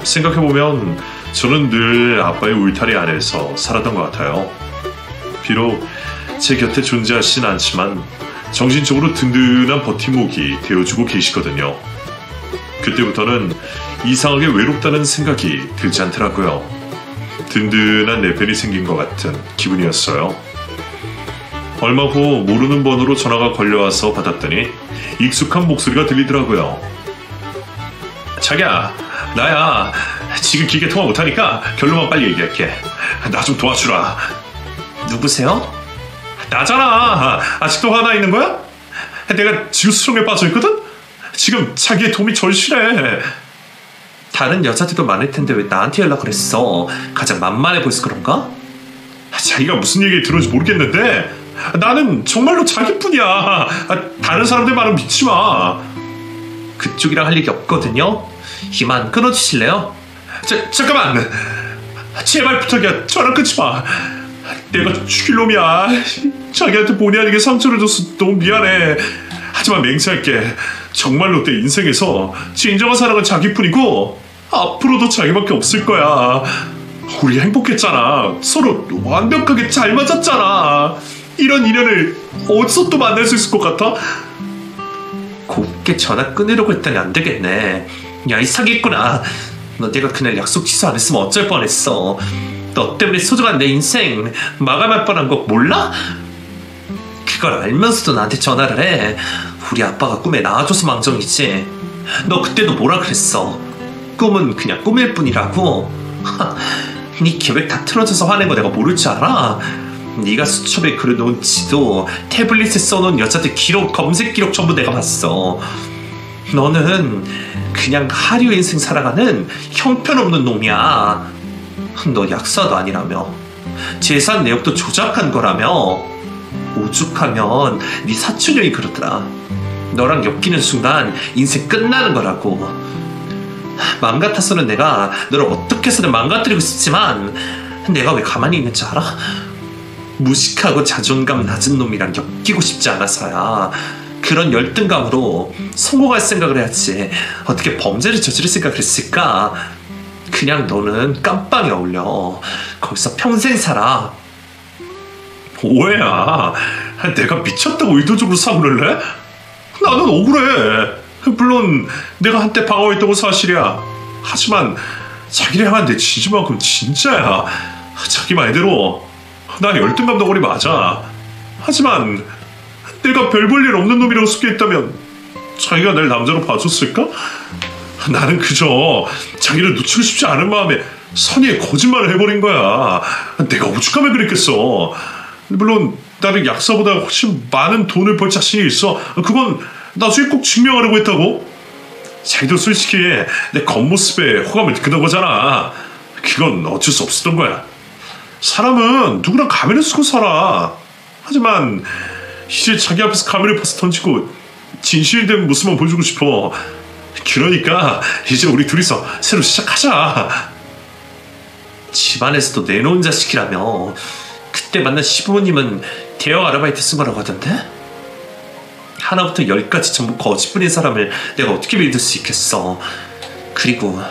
생각해보면 저는 늘 아빠의 울타리 안에서 살았던 것 같아요. 비록 제 곁에 존재하진 않지만 정신적으로 든든한 버팀목이 되어주고 계시거든요. 그때부터는 이상하게 외롭다는 생각이 들지 않더라고요. 든든한 내 편이 생긴 것 같은 기분이었어요. 얼마 후 모르는 번호로 전화가 걸려와서 받았더니 익숙한 목소리가 들리더라고요. 자기야, 나야. 지금 길게 통화 못하니까 결론만 빨리 얘기할게. 나 좀 도와주라. 누구세요? 나잖아. 아직도 화나 있는 거야? 내가 지금 수렁에 빠져있거든? 지금 자기의 도움이 절실해. 다른 여자들도 많을 텐데 왜 나한테 연락을 했어? 가장 만만해 보여서 그런가? 자기가 무슨 얘기 들었는지 모르겠는데 나는 정말로 자기뿐이야. 다른 사람들 말은 믿지 마. 그쪽이랑 할 얘기 없거든요. 이만 끊어주실래요? 잠깐만. 제발 부탁이야. 전화 끊지 마. 내가 죽일 놈이야. 자기한테 본의 아니게 상처를 줘서 너무 미안해. 하지만 맹세할게. 정말로 내 인생에서 진정한 사랑은 자기뿐이고 앞으로도 자기밖에 없을 거야. 우리 행복했잖아. 서로 완벽하게 잘 맞았잖아. 이런 인연을 어디서 또 만날 수 있을 것 같아? 곱게 전화 끊으려고 했더니 안 되겠네. 야, 이 사기꾼아. 너 내가 그날 약속 취소 안 했으면 어쩔 뻔했어. 너 때문에 소중한 내 인생 마감할 뻔한 거 몰라? 그걸 알면서도 나한테 전화를 해. 우리 아빠가 꿈에 나와줘서 망정이지. 너 그때도 뭐라 그랬어? 꿈은 그냥 꿈일 뿐이라고. 네 계획 다 틀어져서 화낸 거 내가 모를 줄 알아? 네가 수첩에 그려놓은 지도, 태블릿에 써놓은 여자들 기록, 검색 기록 전부 내가 봤어. 너는 그냥 하류 인생 살아가는 형편없는 놈이야. 너 약사도 아니라며. 재산 내역도 조작한 거라며. 오죽하면 네 사촌형이 그러더라. 너랑 엮이는 순간 인생 끝나는 거라고. 맘 같아서는 내가 너를 어떻게 해서든 망가뜨리고 싶지만 내가 왜 가만히 있는 줄 알아? 무식하고 자존감 낮은 놈이랑 엮이고 싶지 않아서야. 그런 열등감으로 성공할 생각을 해야지 어떻게 범죄를 저지를 생각을 했을까? 그냥 너는 깜빵에 어울려. 거기서 평생 살아. 오해야. 내가 미쳤다고 의도적으로 사고를 내? 나는 억울해. 물론 내가 한때 방어했던 건 사실이야. 하지만 자기를 향한 내 지지만큼 진짜야. 자기 말대로 나 열등감 덩어리 맞아. 하지만 내가 별 볼 일 없는 놈이라고 속여있다면 자기가 날 남자로 봐줬을까? 나는 그저 자기를 놓치고 싶지 않은 마음에 선의의 거짓말을 해버린 거야. 내가 오죽하면 그랬겠어. 물론 나는 약사보다 훨씬 많은 돈을 벌 자신이 있어. 그건 나중에 꼭 증명하려고 했다고. 자기도 솔직히 내 겉모습에 호감을 느끼는 거잖아. 그건 어쩔 수 없었던 거야. 사람은 누구나 가면을 쓰고 살아. 하지만 이제 자기 앞에서 가면을 벗어 던지고 진실된 모습만 보여주고 싶어. 그러니까 이제 우리 둘이서 새로 시작하자. 집안에서도 내놓은 자식이라며. 그때 만난 시부모님은 대여 아르바이트 쓴 거라고 하던데? 하나부터 열까지 전부 거짓뿐인 사람을 내가 어떻게 믿을 수 있겠어. 그리고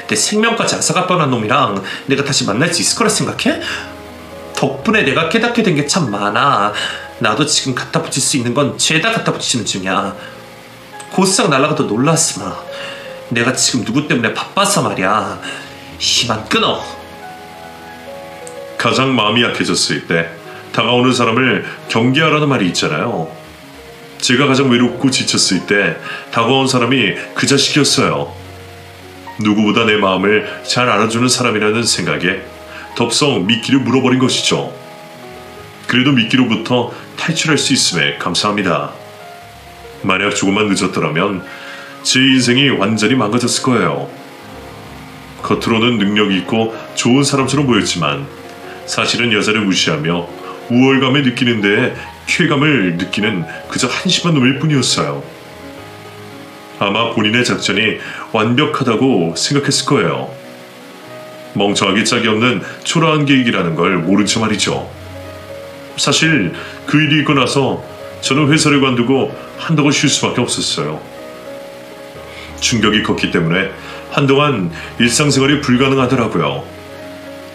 내 생명까지 앗아가 뻔한 놈이랑 내가 다시 만날 수 있을 거라 생각해? 덕분에 내가 깨닫게 된 게 참 많아. 나도 지금 갖다 붙일 수 있는 건 죄다 갖다 붙이는 중이야. 고스랑 날라가도 놀라지 마. 내가 지금 누구 때문에 바빠서 말이야. 이만 끊어. 가장 마음이 약해졌을 때 다가오는 사람을 경계하라는 말이 있잖아요. 제가 가장 외롭고 지쳤을 때 다가온 사람이 그 자식이었어요. 누구보다 내 마음을 잘 알아주는 사람이라는 생각에 덥석 미끼를 물어버린 것이죠. 그래도 미끼로부터 탈출할 수 있음에 감사합니다. 만약 조금만 늦었더라면 제 인생이 완전히 망가졌을 거예요. 겉으로는 능력이 있고 좋은 사람처럼 보였지만 사실은 여자를 무시하며 우월감을 느끼는 데에 쾌감을 느끼는 그저 한심한 놈일 뿐이었어요. 아마 본인의 작전이 완벽하다고 생각했을 거예요. 멍청하게 짝이 없는 초라한 계획이라는 걸 모른 채 말이죠. 사실 그 일이 있고 나서 저는 회사를 관두고 한동안 쉴 수밖에 없었어요. 충격이 컸기 때문에 한동안 일상생활이 불가능하더라고요.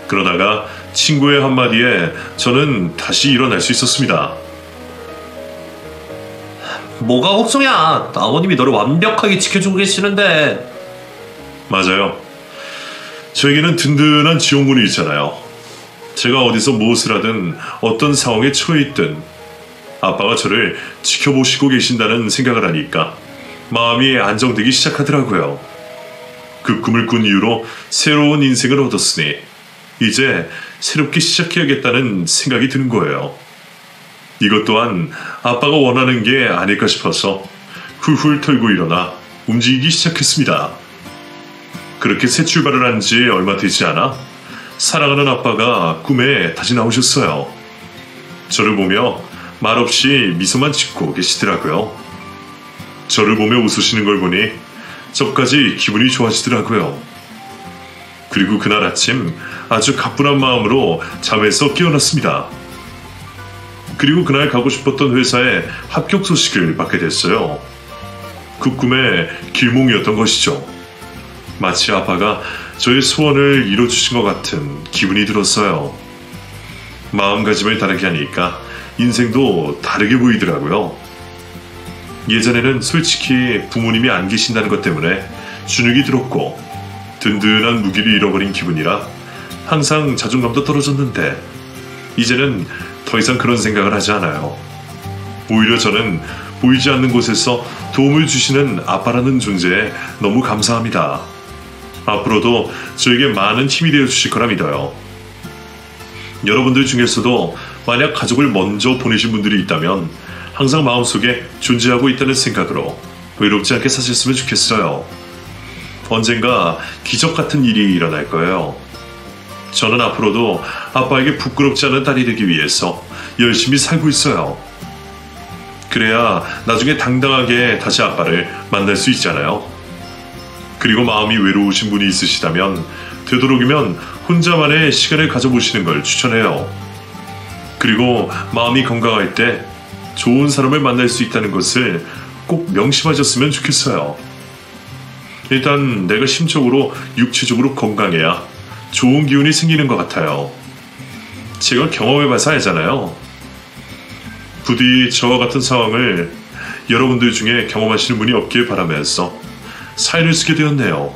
그러다가 친구의 한마디에 저는 다시 일어날 수 있었습니다. 뭐가 걱정이야. 아버님이 너를 완벽하게 지켜주고 계시는데. 맞아요. 저에게는 든든한 지원군이 있잖아요. 제가 어디서 무엇을 하든 어떤 상황에 처해 있든 아빠가 저를 지켜보시고 계신다는 생각을 하니까 마음이 안정되기 시작하더라고요. 그 꿈을 꾼 이후로 새로운 인생을 얻었으니 이제 새롭게 시작해야겠다는 생각이 드는 거예요. 이것 또한 아빠가 원하는 게 아닐까 싶어서 훌훌 털고 일어나 움직이기 시작했습니다. 그렇게 새 출발을 한 지 얼마 되지 않아 사랑하는 아빠가 꿈에 다시 나오셨어요. 저를 보며 말없이 미소만 짓고 계시더라고요. 저를 보며 웃으시는 걸 보니 저까지 기분이 좋아지더라고요. 그리고 그날 아침 아주 가뿐한 마음으로 잠에서 깨어났습니다. 그리고 그날 가고 싶었던 회사에 합격 소식을 받게 됐어요. 그 꿈의 길몽이었던 것이죠. 마치 아빠가 저의 소원을 이뤄주신 것 같은 기분이 들었어요. 마음가짐을 다르게 하니까 인생도 다르게 보이더라고요. 예전에는 솔직히 부모님이 안 계신다는 것 때문에 주눅이 들었고 든든한 무기를 잃어버린 기분이라 항상 자존감도 떨어졌는데 이제는 더 이상 그런 생각을 하지 않아요. 오히려 저는 보이지 않는 곳에서 도움을 주시는 아빠라는 존재에 너무 감사합니다. 앞으로도 저에게 많은 힘이 되어 주실 거라 믿어요. 여러분들 중에서도 만약 가족을 먼저 보내신 분들이 있다면 항상 마음속에 존재하고 있다는 생각으로 외롭지 않게 사셨으면 좋겠어요. 언젠가 기적 같은 일이 일어날 거예요. 저는 앞으로도 아빠에게 부끄럽지 않은 딸이 되기 위해서 열심히 살고 있어요. 그래야 나중에 당당하게 다시 아빠를 만날 수 있잖아요. 그리고 마음이 외로우신 분이 있으시다면 되도록이면 혼자만의 시간을 가져보시는 걸 추천해요. 그리고 마음이 건강할 때 좋은 사람을 만날 수 있다는 것을 꼭 명심하셨으면 좋겠어요. 일단 내가 심적으로 육체적으로 건강해야 좋은 기운이 생기는 것 같아요. 제가 경험해봐서 알잖아요. 부디 저와 같은 상황을 여러분들 중에 경험하시는 분이 없길 바라면서 사연을 쓰게 되었네요.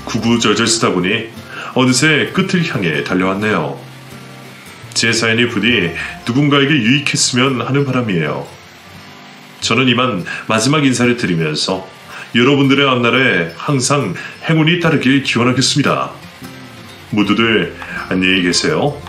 구구절절 쓰다 보니 어느새 끝을 향해 달려왔네요. 제 사연이 부디 누군가에게 유익했으면 하는 바람이에요. 저는 이만 마지막 인사를 드리면서 여러분들의 앞날에 항상 행운이 따르길 기원하겠습니다. 모두들 안녕히 계세요.